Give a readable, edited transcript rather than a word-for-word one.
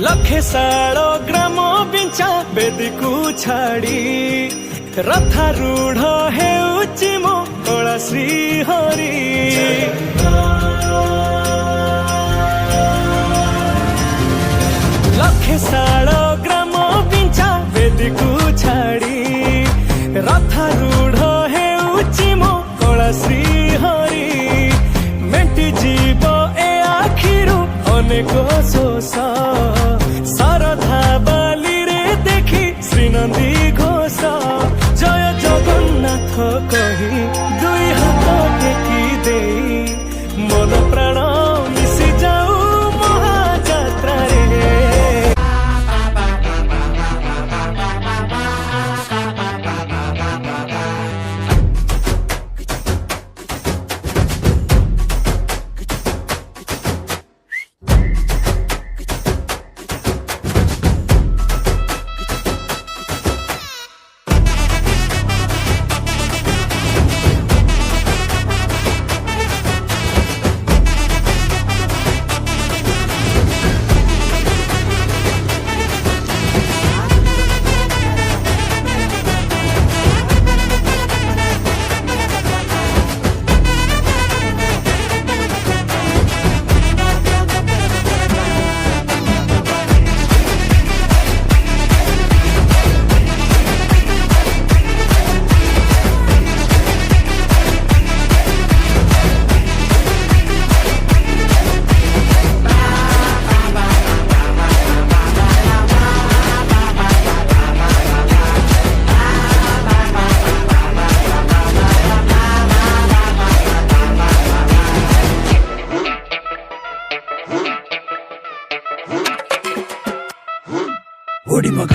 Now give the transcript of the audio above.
लखे सालो ग्राम बिंचा बेदी को छाड़ी रथारूढ़ हेउची मो कला श्री हरि। लखे सालो ग्राम बिंचा बेदी को छाड़ी रथारूढ़ हेउची मो कला श्री हरि। मेंटी जीव ए आखिरु अनेक शोष शारदा बाली रे देखी श्रीनंदी घोष। जय जगन्नाथ कही दुई हाथ टेकी दे मन प्राण मिशि जाऊ महाजात्रा रे। ओडी मग